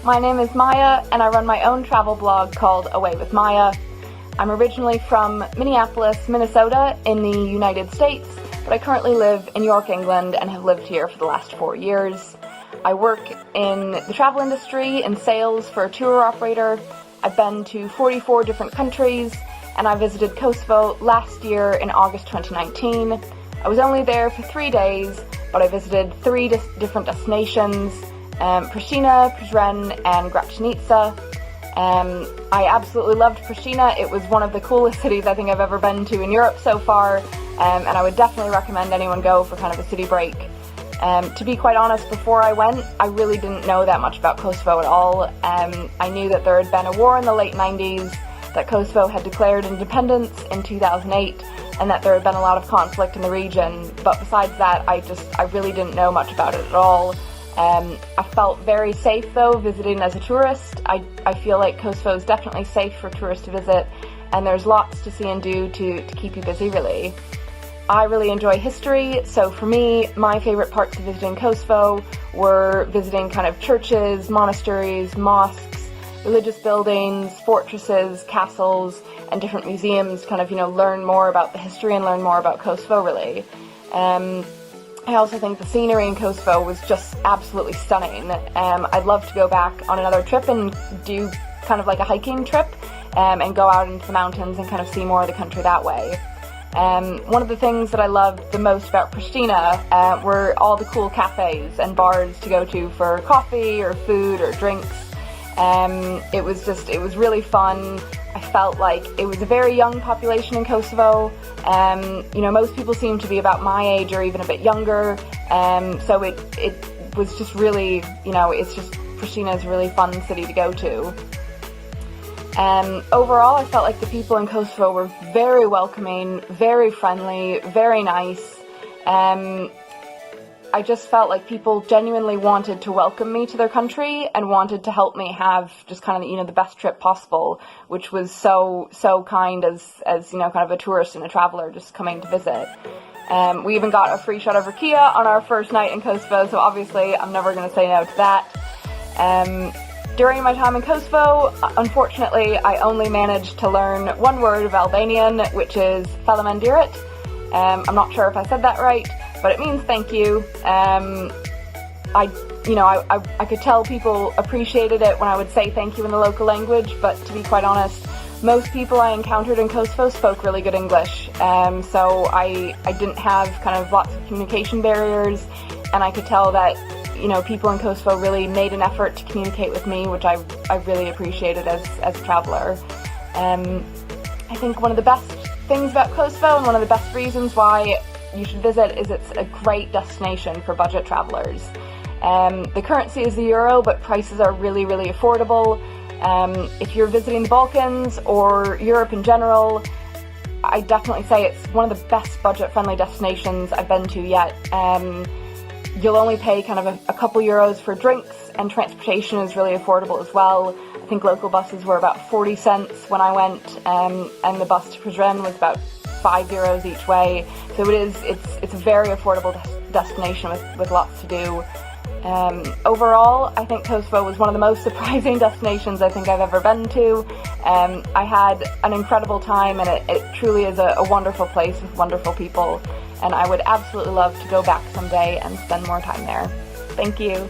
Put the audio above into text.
my name is Maja and I run my own travel blog called Away with Maja. I'm originally from Minneapolis, Minnesota in the United States, but I currently live in York, England and have lived here for the last 4 years. I work in the travel industry in sales for a tour operator. I've been to 44 different countries and I visited Kosovo last year in August 2019. I was only there for 3 days, but I visited 3 different destinations, Pristina, Prizren and Gračanica. I absolutely loved Pristina. It was one of the coolest cities I think I've ever been to in Europe so far, and I would definitely recommend anyone go for kind of a city break. To be quite honest, before I went, I really didn't know that much about Kosovo at all. I knew that there had been a war in the late 90s, that Kosovo had declared independence in 2008, and that there had been a lot of conflict in the region, but besides that, I really didn't know much about it at all. I felt very safe though visiting as a tourist. I feel like Kosovo is definitely safe for tourists to visit, and there's lots to see and do to keep you busy really. I really enjoy history, so for me, my favourite parts of visiting Kosovo were visiting kind of churches, monasteries, mosques, religious buildings, fortresses, castles, and different museums, kind of, learn more about the history and learn more about Kosovo really. I also think the scenery in Kosovo was just absolutely stunning. I'd love to go back on another trip and do kind of like a hiking trip and go out into the mountains and kind of see more of the country that way. One of the things that I loved the most about Pristina were all the cool cafes and bars to go to for coffee or food or drinks. It was really fun. I felt like it was a very young population in Kosovo. Most people seem to be about my age or even a bit younger. So it was just really, Pristina is a really fun city to go to. Overall, I felt like the people in Kosovo were very welcoming, very friendly, very nice. I just felt like people genuinely wanted to welcome me to their country and wanted to help me have just kind of, the best trip possible, which was so kind as kind of a tourist and a traveler just coming to visit. We even got a free shot of rakia on our first night in Kosovo, so obviously I'm never going to say no to that. During my time in Kosovo, unfortunately, I only managed to learn one word of Albanian, which is faleminderit. I'm not sure if I said that right, but it means thank you. I could tell people appreciated it when I would say thank you in the local language, but to be quite honest, most people I encountered in Kosovo spoke really good English, so I didn't have kind of lots of communication barriers, and I could tell that people in Kosovo really made an effort to communicate with me, which I really appreciated as a traveler. I think one of the best things about Kosovo and one of the best reasons why you should visit is it's a great destination for budget travelers. The currency is the euro, but prices are really, really affordable. If you're visiting the Balkans or Europe in general, I definitely say it's one of the best budget-friendly destinations I've been to yet. You'll only pay kind of a couple euros for drinks, and transportation is really affordable as well. I think local buses were about 40 cents when I went, and the bus to Prizren was about 5 euros each way. So it's a very affordable destination with lots to do. Overall, I think Kosovo was one of the most surprising destinations I think I've ever been to. I had an incredible time, and it truly is a wonderful place with wonderful people. And I would absolutely love to go back someday and spend more time there. Thank you.